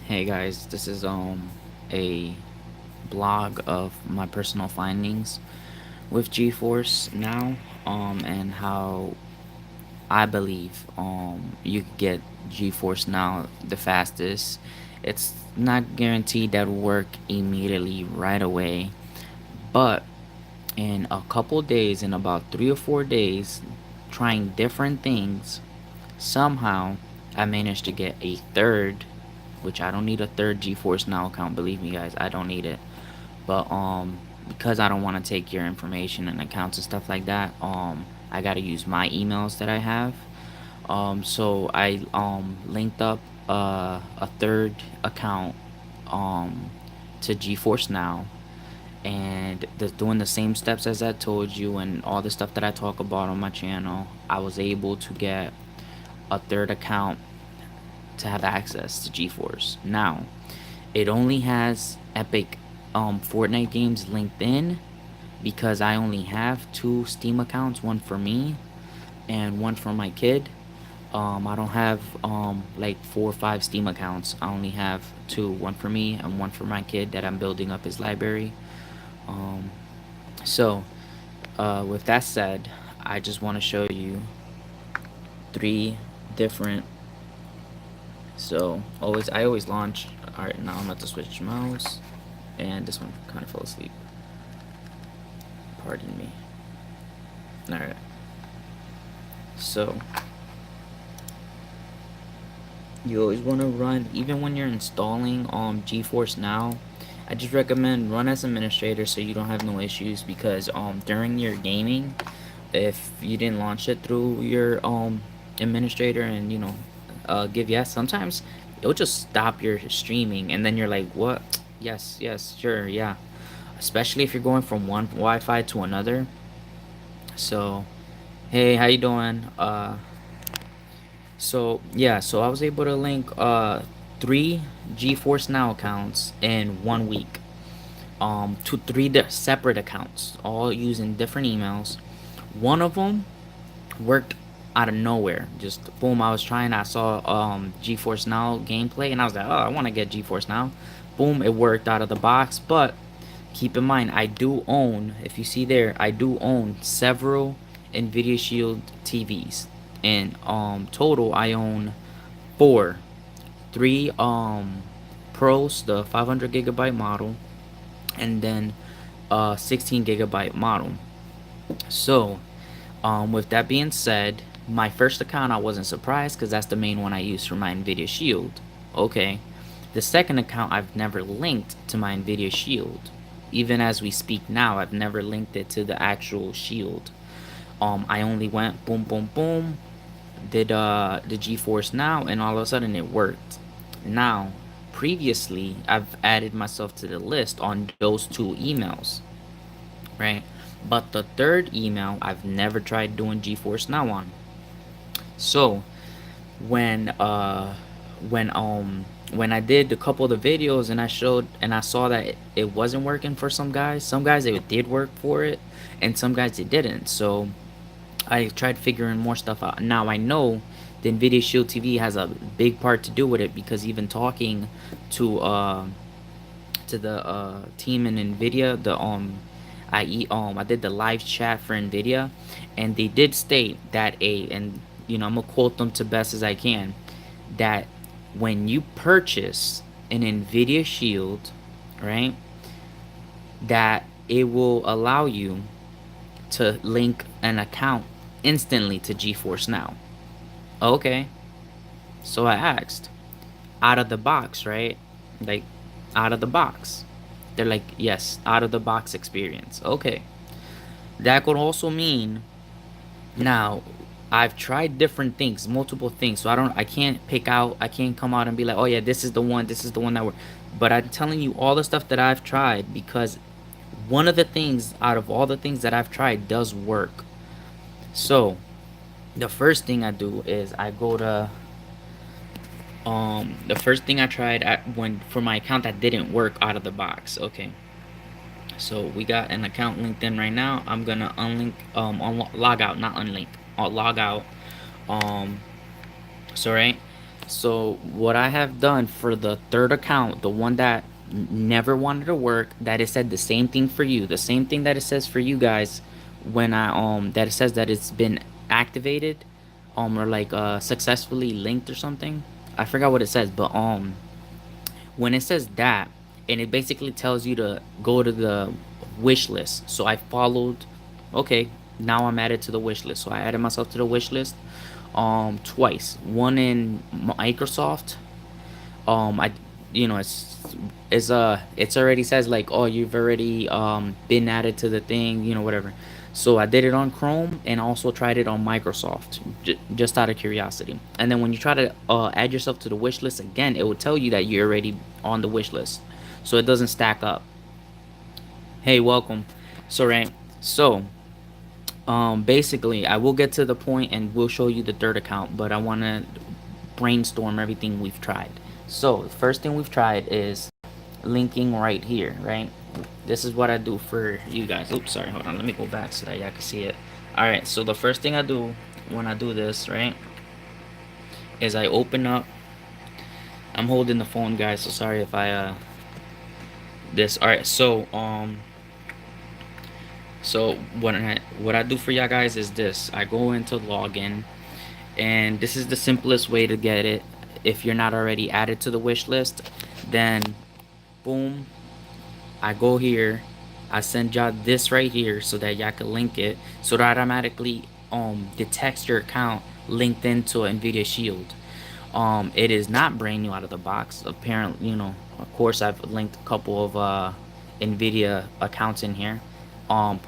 Hey guys, this is a blog of my personal findings with GeForce now, and how I believe you could get GeForce now the fastest. It's not guaranteed that will work immediately right away, but in a couple days, in about 3 or 4 days, trying different things, somehow I managed to get a third, which I don't need a third GeForce Now account, believe me guys, I don't need it. But because I don't want to take your information and accounts and stuff like that, I got to use my emails that I have. So I linked up a third account um to GeForce Now, and doing the same steps as I told you and all the stuff that I talk about on my channel. I was able to get a third account to have access to GeForce. Now, it only has Epic Fortnite games linked in because I only have two Steam accounts, one for me and one for my kid. I don't have like 4 or 5 Steam accounts. I only have two, one for me and one for my kid that I'm building up his library. Um, so, with that said, I just want to show you three different. So I always launch. All right, now I'm about to switch mouse, and this one kind of fell asleep. Pardon me. All right. So you always want to run, even when you're installing GeForce Now. I just recommend run as administrator so you don't have no issues, because during your gaming, if you didn't launch it through your administrator and give yes, sometimes it'll just stop your streaming, and then you're like, what? Yes, yes, sure, yeah. Especially if you're going from one Wi-Fi to another. So, hey, how you doing? So yeah, so I was able to link 3 GeForce Now accounts in 1 week. To 3 separate accounts, all using different emails. One of them worked out of nowhere. Just boom, I was trying, I saw GeForce Now gameplay and I was like, oh, I want to get GeForce Now. Boom, it worked out of the box. But keep in mind, I do own, if you see there, I do own several Nvidia Shield TVs. And total I own 4. 3 Pros, the 500 gigabyte model, and then 16 gigabyte model. So with that being said, my first account, I wasn't surprised because that's the main one I use for my Nvidia Shield. Okay. The second account, I've never linked to my Nvidia Shield. Even as we speak now, I've never linked it to the actual Shield. I only went boom, boom, boom, did the GeForce Now, and all of a sudden it worked. Now, previously, I've added myself to the list on those 2 emails, right? But the third email, I've never tried doing GeForce Now on. So when when I did a couple of the videos and I showed and I saw that it wasn't working for some guys it did work for it, and some guys it didn't. So I tried figuring more stuff out. Now I know the Nvidia Shield TV has a big part to do with it, because even talking to the team in Nvidia, the I did the live chat for Nvidia, and they did state that and I'm gonna quote them to best as I can, that when you purchase an Nvidia Shield, right, that it will allow you to link an account instantly to GeForce Now. Okay, so I asked, out of the box, right? Like, out of the box. They're like, yes, out of the box experience. Okay. That could also mean, now, I've tried different things, multiple things. So I can't pick out, I can't come out and be like, oh yeah, this is the one that worked. But I'm telling you all the stuff that I've tried, because one of the things out of all the things that I've tried does work. So the first thing I do is I go to the first thing I tried when for my account that didn't work out of the box. Okay, so we got an account linked in right now. I'm gonna unlink, log out, not unlink. I'll log out. Um, so right, So what I have done for the third account, the one that never wanted to work, that it said the same thing for you, the same thing that it says for you guys, when I that it says that it's been activated, or like successfully linked or something. I forgot what it says, but when it says that, and it basically tells you to go to the wish list. So I followed. Okay, now I'm added to the wish list. So I added myself to the wish list twice. One in Microsoft. I it's already says like, oh, you've already been added to the thing, whatever. So I did it on Chrome and also tried it on Microsoft, just out of curiosity. And then when you try to add yourself to the wish list again, it will tell you that you're already on the wish list, so it doesn't stack up. Hey, welcome. So right, so basically I will get to the point and we'll show you the third account, but I want to brainstorm everything we've tried. So the first thing we've tried is linking right here, right? This is what I do for you guys. Oops, sorry, hold on, let me go back so that y'all can see it. All right, so the first thing I do when I do this, right, is I open up. I'm holding the phone, guys, so sorry if I this. All right, so what I do for y'all guys is this. I go into login, and this is the simplest way to get it. If you're not already added to the wish list, then boom, I go here, I send y'all this right here so that y'all can link it, so that automatically detects your account linked into Nvidia Shield. It is not brand new out of the box. Apparently, of course I've linked a couple of Nvidia accounts in here. Um,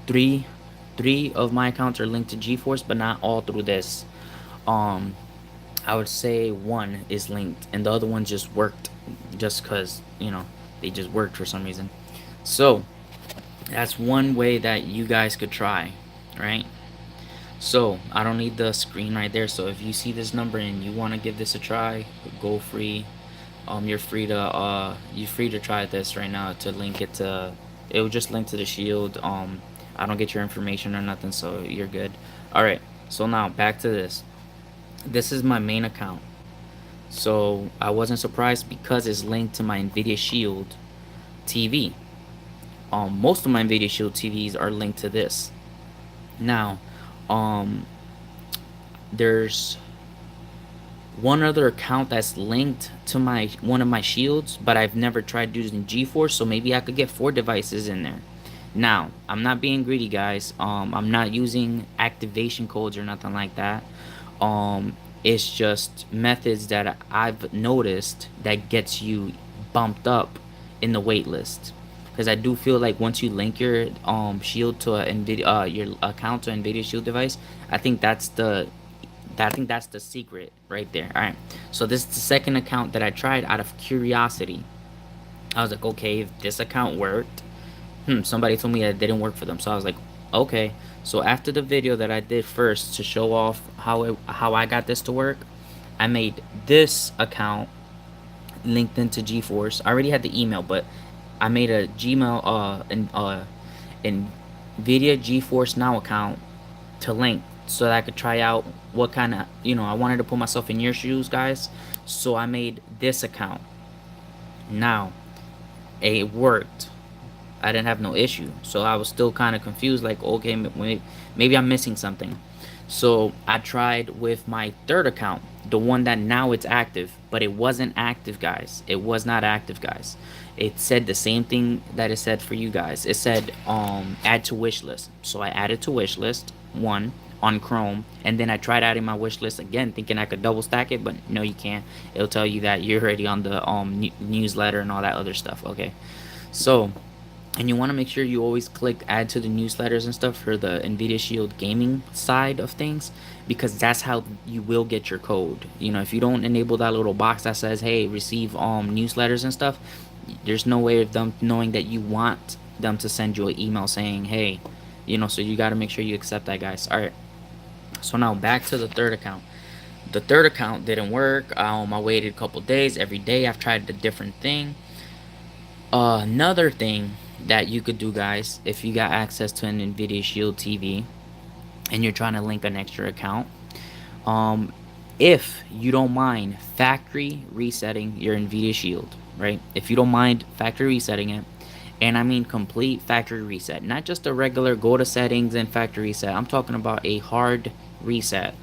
three three of my accounts are linked to GeForce, but not all through this. Um, I would say one is linked, and the other one just worked, just cause they just worked for some reason. So that's one way that you guys could try, right? So I don't need the screen right there. So if you see this number and you want to give this a try, go free. You're free to try this right now to link it to. It will just link to the shield. I don't get your information or nothing, so you're good. All right. So now back to this. This is my main account. So I wasn't surprised because it's linked to my Nvidia Shield TV. Most of my Nvidia Shield TVs are linked to this. Now, um, there's one other account that's linked to my one of my shields, but I've never tried using GeForce, so maybe I could get 4 devices in there. Now, I'm not being greedy, guys. I'm not using activation codes or nothing like that. It's just methods that I've noticed that gets you bumped up in the wait list. Because I do feel like once you link your Shield to a Nvidia your account to a Nvidia Shield device, I think that's the secret right there. All right. So this is the second account that I tried out of curiosity. I was like, okay, if this account worked, somebody told me that it didn't work for them. So I was like, okay. So after the video that I did first to show off how I got this to work, I made this account linked into GeForce. I already had the email, but I made a Gmail Nvidia GeForce Now account to link so that I could try out what kind of, I wanted to put myself in your shoes, guys. So I made this account. Now, it worked. I didn't have no issue. So I was still kind of confused, like, okay, maybe I'm missing something. So I tried with my third account, the one that now it's active, but it wasn't active, guys. It was not active, guys. It said the same thing that it said for you guys. It said add to wish list. So I added to wish list one on Chrome, and then I tried adding my wish list again, thinking I could double stack it, but no, you can't. It'll tell you that you're already on the newsletter and all that other stuff. Okay, so and you want to make sure you always click add to the newsletters and stuff for the Nvidia Shield gaming side of things, because that's how you will get your code. If you don't enable that little box that says, hey, receive newsletters and stuff, there's no way of them knowing that you want them to send you an email saying, hey, so you got to make sure you accept that, guys. All right, so now back to the third account. The third account didn't work. I waited a couple days. Every day I've tried a different thing. Another thing that you could do, guys, if you got access to an Nvidia Shield TV and you're trying to link an extra account, if you don't mind factory resetting your Nvidia Shield, right? If you don't mind factory resetting it, and I mean complete factory reset, not just a regular go to settings and factory reset. I'm talking about a hard reset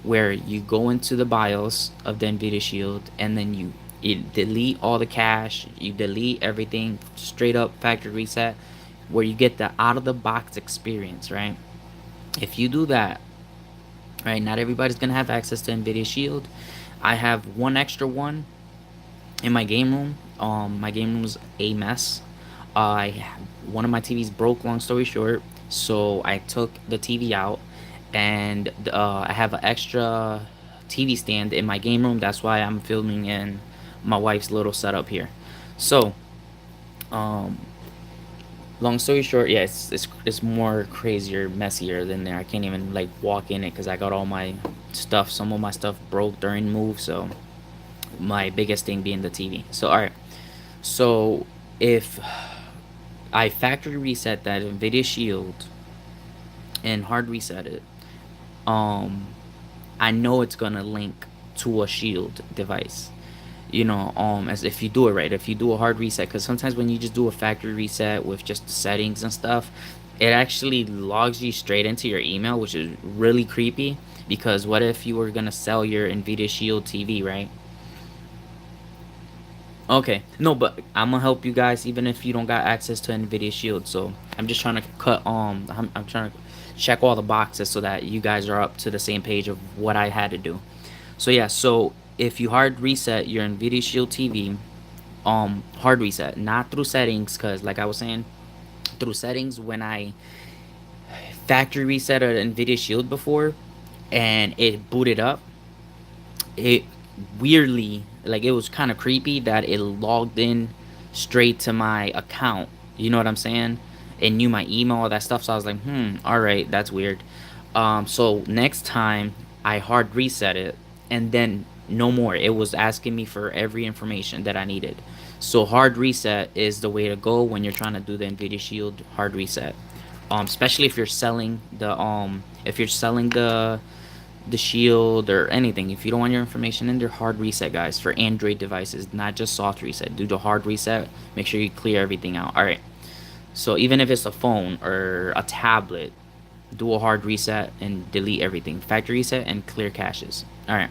where you go into the BIOS of the Nvidia Shield and then you delete all the cache, you delete everything, straight up factory reset, where you get the out of the box experience, right? If you do that, right, not everybody's gonna have access to Nvidia Shield. I have one extra one in my game room. My game room's a mess. I One of my TVs broke. Long story short, so I took the TV out, and I have an extra TV stand in my game room. That's why I'm filming in my wife's little setup here. So, um, long story short, yeah, it's more crazier, messier than there. I can't even like walk in it because I got all my stuff. Some of my stuff broke during move, so my biggest thing being the TV. So, all right. So if I factory reset that Nvidia Shield and hard reset it, um, I know it's gonna link to a Shield device. As if you do it right, if you do a hard reset, because sometimes when you just do a factory reset with just the settings and stuff, it actually logs you straight into your email, which is really creepy. Because what if you were gonna sell your Nvidia Shield TV, right? Okay, no, but I'm gonna help you guys even if you don't got access to Nvidia Shield. So I'm just trying to I'm trying to check all the boxes so that you guys are up to the same page of what I had to do. So yeah, so if you hard reset your Nvidia Shield TV, hard reset, not through settings, cause like I was saying, through settings when I factory reset an Nvidia Shield before, and it booted up, it weirdly, like, it was kind of creepy that it logged in straight to my account, you know what I'm saying, it knew my email, all that stuff. So I was like, all right, that's weird. So next time I hard reset it, and then no more, it was asking me for every information that I needed. So hard reset is the way to go when you're trying to do the Nvidia Shield hard reset, especially if you're selling the Shield or anything. If you don't want your information in there, hard reset, guys, for Android devices, not just soft reset. Do the hard reset. Make sure you clear everything out. All right. So even if it's a phone or a tablet, do a hard reset and delete everything. Factory reset and clear caches. All right.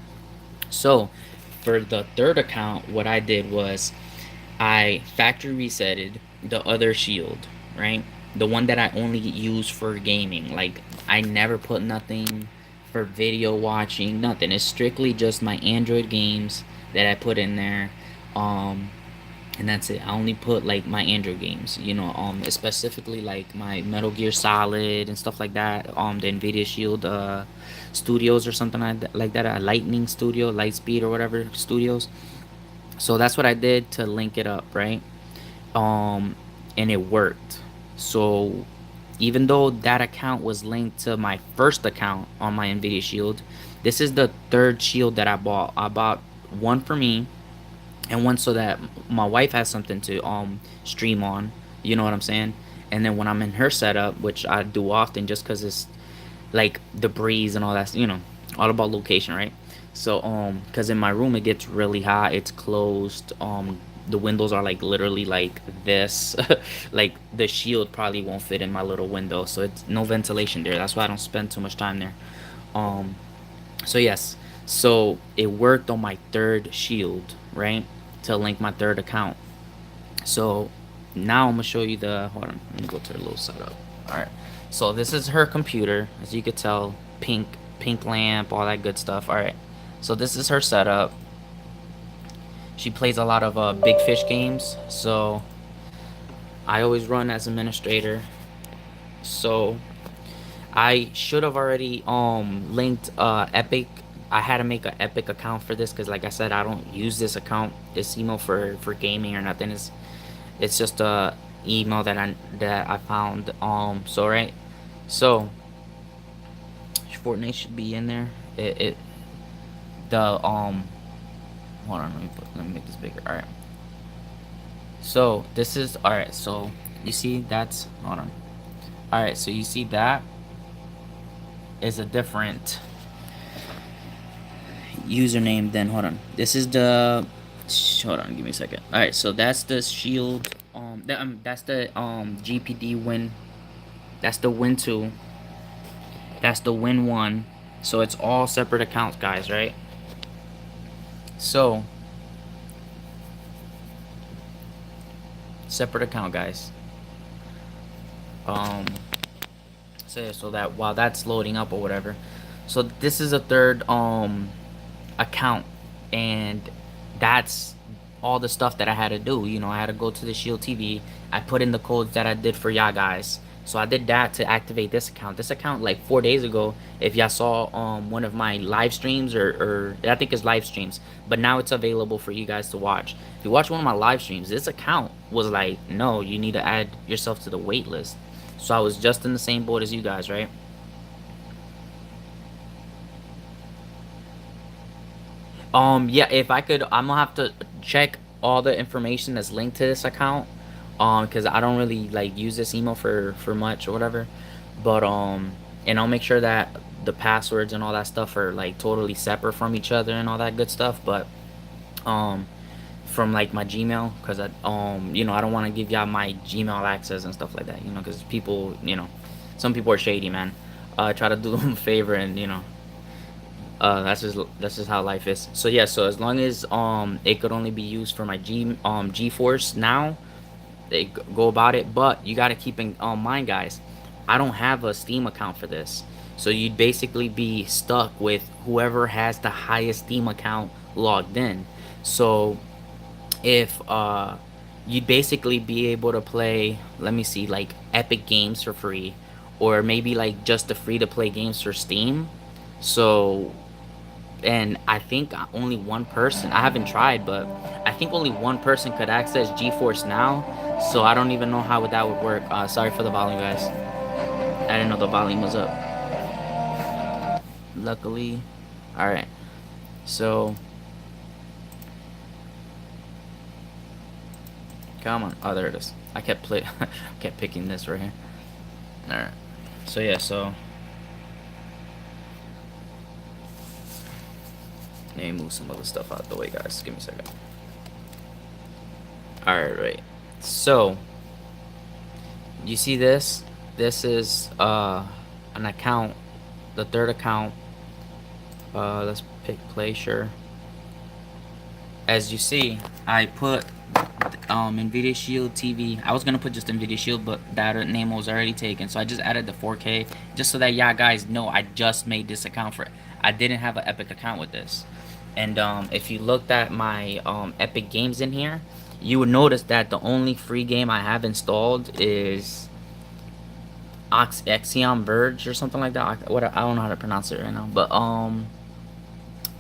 So for the third account, what I did was I factory resetted the other Shield, right? The one that I only use for gaming. Like, I never put nothing for video watching, nothing. It's strictly just my Android games that I put in there. Um and that's it. I only put like my Android games, specifically like my Metal Gear Solid and stuff like that. The Nvidia Shield Studios or something like that, a Lightning Studio, Lightspeed or whatever studios. So that's what I did to link it up, right? um and it worked. So even though that account was linked to my first account on my Nvidia Shield, this is the third Shield that I bought one for me and one so that my wife has something to stream on, you know what I'm saying. And then when I'm in her setup, which I do often just because it's like the breeze and all that, all about location, right? So because in my room it gets really hot, it's closed, the windows are like literally like this. Like the Shield probably won't fit in my little window, so it's no ventilation there. That's why I don't spend too much time there. um so yes, so it worked on my third Shield, right, to link my third account. So now I'm gonna show you the, hold on, let me go to the little setup. All right, so this is her computer, as you could tell, pink lamp, all that good stuff. All right, so this is her setup. She plays a lot of big fish games, so I always run as administrator. So I should have already linked Epic. I had to make an Epic account for this because, like I said, I don't use this account, this email for gaming or nothing. It's just a email that I found. So right, so Fortnite should be in there. It the hold on, let me make this bigger. All right. So this is, all right. So you see that's, hold on. All right. So you see that is a different. username, then hold on. This is the, hold on, give me a second. All right, so that's the shield. That's the GPD win. That's the win 2. That's the win 1. So it's all separate accounts, guys, right? So separate account, guys. Um, so that while that's loading up or whatever, so this is a third account, and that's all the stuff that I had to do. You know, I had to go to the Shield TV. I put in the codes that I did for y'all guys. So I did that to activate this account. This account, like 4 days ago, if y'all saw one of my live streams, or I think it's live streams, but now it's available for you guys to watch. If you watch one of my live streams, this account was like, no, you need to add yourself to the wait list. So I was just in the same boat as you guys, right? Yeah, if I could, I'm gonna have to check all the information that's linked to this account, because I don't really like use this email for much or whatever. But and I'll make sure that the passwords and all that stuff are like totally separate from each other and all that good stuff. But um, from like my Gmail, because I you know, I don't want to give y'all my Gmail access and stuff like that. You know, because people, you know, some people are shady, man. Try to do them a favor, and you know, that's just how life is. So yeah, so as long as it could only be used for my GeForce now, they go about it. But you got to keep in mind, guys, I don't have a Steam account for this, so you'd basically be stuck with whoever has the highest Steam account logged in. So if you'd basically be able to play, let me see, like Epic Games for free, or maybe like just the free to play games for Steam. So, and I think only one person, I haven't tried, but I think only one person could access GeForce now. So I don't even know how that would work. Sorry for the volume, guys. I didn't know the volume was up. Luckily. All right. So come on. Oh, there it is. I kept kept picking this right here. All right. So yeah. So let me move some other stuff out of the way, guys. Give me a second. All right. Right. So you see this? This is an account, the third account. Let's pick play, sure. As you see, I put Nvidia Shield TV. I was gonna put just Nvidia Shield, but that name was already taken, so I just added the 4K just so that y'all guys know I just made this account for it. I didn't have an Epic account with this. And if you looked at my Epic games in here, you would notice that the only free game I have installed is Axiom Verge or something like that. What, I don't know how to pronounce it right now, but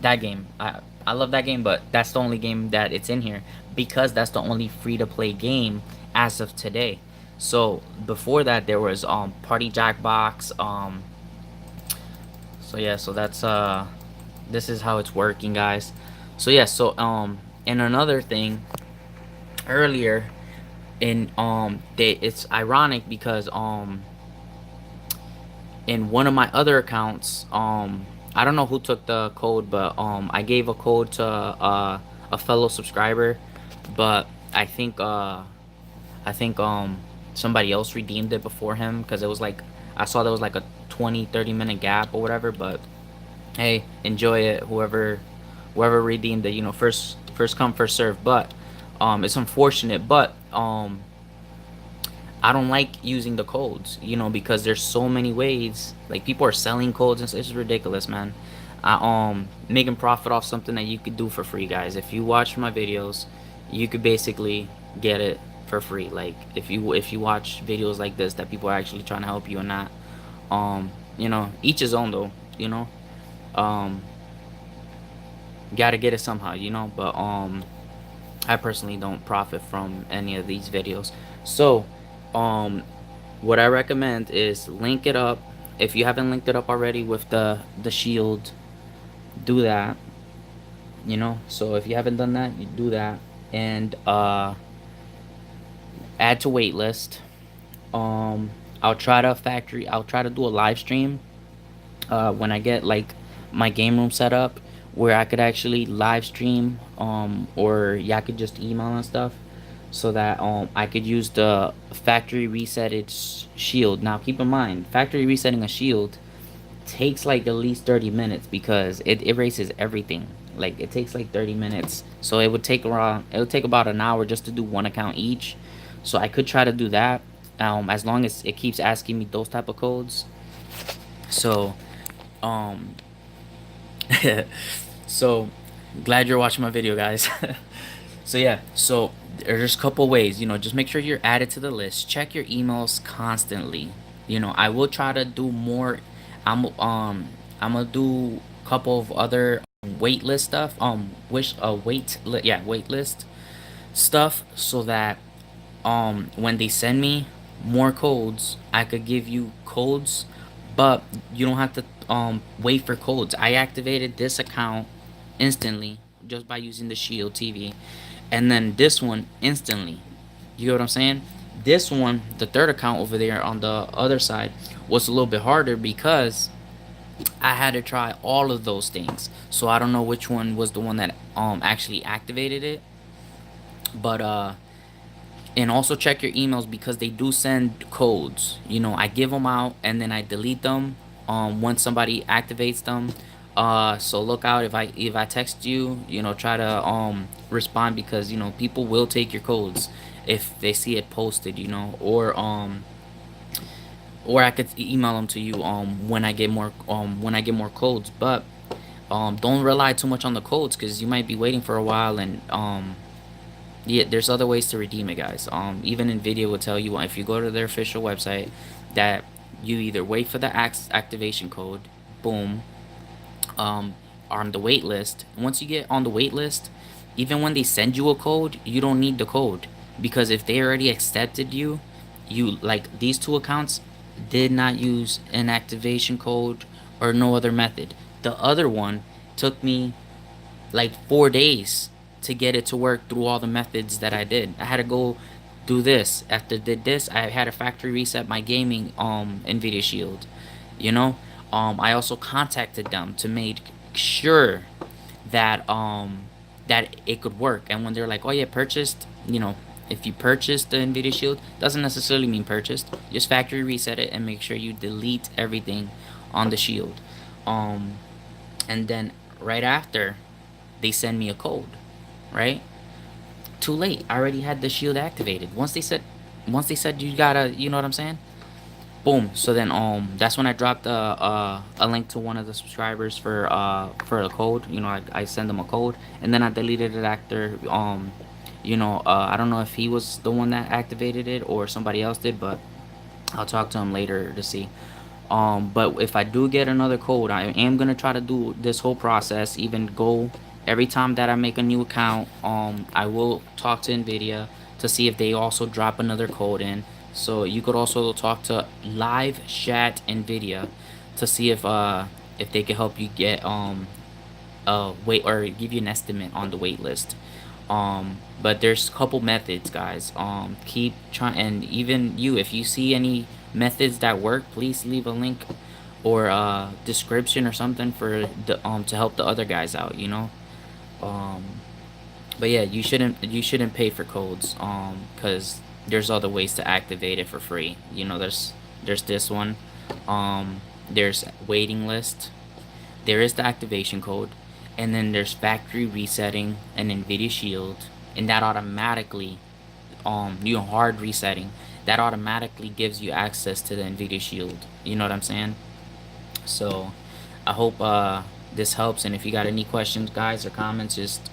that game, I love that game, but that's the only game that it's in here because that's the only free to play game as of today. So before that, there was Party Jackbox. So yeah, so that's this is how it's working, guys. So yeah, so and another thing earlier in it's ironic because in one of my other accounts, I don't know who took the code, but I gave a code to a fellow subscriber, but I think somebody else redeemed it before him because it was like I saw there was like a 20-30 minute gap or whatever. But hey, enjoy it, whoever redeemed it, you know, first come first serve. But it's unfortunate, but I don't like using the codes, you know, because there's so many ways. Like people are selling codes and it's ridiculous, man. Making profit off something that you could do for free, guys. If you watch my videos, you could basically get it for free. Like if you watch videos like this that people are actually trying to help you or not. You know, each his own though, you know. Um, gotta get it somehow, you know. But I personally don't profit from any of these videos. So, um, what I recommend is link it up. If you haven't linked it up already with the shield, do that. You know. So if you haven't done that, you do that, and add to waitlist. I'll try to do a live stream when I get like my game room set up where I could actually live stream, or yeah, I could just email and stuff, so that I could use the factory resetted shield. Now keep in mind, factory resetting a shield takes like at least 30 minutes because it erases everything. Like it takes like 30 minutes. So it would take about an hour just to do one account each. So I could try to do that, as long as it keeps asking me those type of codes. So um so glad you're watching my video, guys. So yeah, so there's a couple ways, just make sure you're added to the list. Check your emails constantly. I will try to do more. I'm gonna do a couple of other wait list stuff. Wait list stuff, so that when they send me more codes, I could give you codes, but you don't have to wait for codes. I activated this account instantly just by using the Shield TV, and then this one instantly. You know what I'm saying? This one, the third account over there on the other side, was a little bit harder because I had to try all of those things. So I don't know which one was the one that actually activated it, but and also check your emails because they do send codes. I give them out and then I delete them once somebody activates them. So look out, if I text you, try to respond, because people will take your codes if they see it posted, or I could email them to you when I get more codes. But don't rely too much on the codes, because you might be waiting for a while, and yeah, there's other ways to redeem it, guys. Even Nvidia will tell you, if you go to their official website, that you either wait for the activation code, boom, um, on the wait list. Once you get on the wait list, even when they send you a code, you don't need the code, because if they already accepted you, like these two accounts did not use an activation code or no other method. The other one took me like 4 days to get it to work through all the methods that I did. I had to go do this. After I did this, I had to factory reset my gaming Nvidia Shield. You know, I also contacted them to make sure that it could work. And when they're like, "Oh yeah, purchased," if you purchase the Nvidia Shield, doesn't necessarily mean purchased. Just factory reset it and make sure you delete everything on the Shield. Um, and then right after, they send me a code, right? Too late. I already had the shield activated. Once they said you gotta, you know what I'm saying? Boom. So then that's when I dropped a link to one of the subscribers for a code. I send them a code, and then I deleted it after I don't know if he was the one that activated it or somebody else did, but I'll talk to him later to see. But if I do get another code, I am gonna try to do this whole process. Even go every time that I make a new account. I will talk to Nvidia to see if they also drop another code in. So you could also talk to live chat Nvidia to see if they can help you get wait, or give you an estimate on the wait list. But there's a couple methods, guys. Keep trying, and even you, if you see any methods that work, please leave a link or description or something for the to help the other guys out. Um, but yeah, you shouldn't pay for codes, because there's other ways to activate it for free. There's this one. There's waiting list. There is the activation code, and then there's factory resetting an Nvidia Shield, and that automatically, hard resetting, that automatically gives you access to the Nvidia Shield. You know what I'm saying? So I hope this helps, and if you got any questions, guys, or comments, just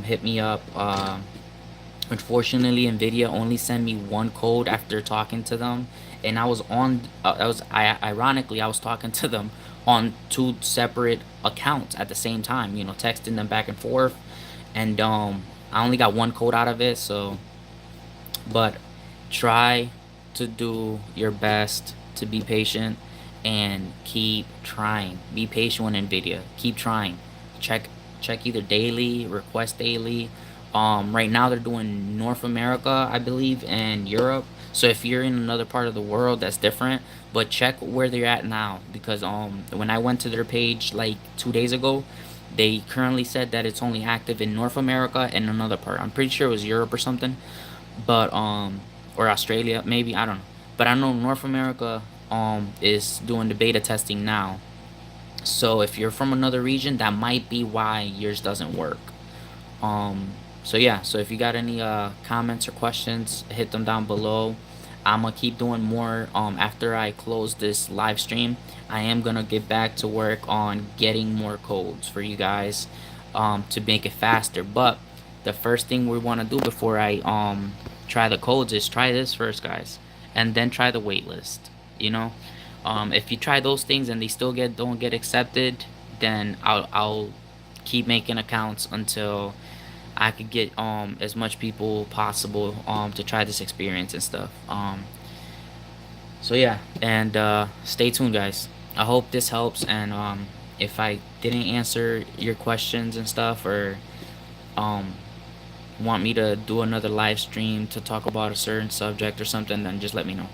hit me up. Unfortunately, Nvidia only sent me one code after talking to them, and ironically, I was talking to them on two separate accounts at the same time, texting them back and forth, and I only got one code out of it. So, but try to do your best to be patient and keep trying. Be patient with Nvidia. Keep trying. Check either daily, request daily. Right now they're doing North America, I believe, and Europe. So if you're in another part of the world, that's different. But check where they're at now, because when I went to their page like 2 days ago, They currently said that it's only active in North America and another part. I'm pretty sure it was Europe or something, but or Australia maybe, I don't know. But I know North America is doing the beta testing now. So if you're from another region, that might be why yours doesn't work. So yeah, so if you got any comments or questions, hit them down below. I'm gonna keep doing more after I close this live stream. I am gonna get back to work on getting more codes for you guys to make it faster. But the first thing we want to do before I try the codes is try this first, guys, and then try the waitlist. You know, if you try those things and they still don't get accepted, then I'll keep making accounts until I could get as much people possible to try this experience and stuff. So yeah, and stay tuned, guys. I hope this helps, and if I didn't answer your questions and stuff, or um want me to do another live stream to talk about a certain subject or something, then just let me know.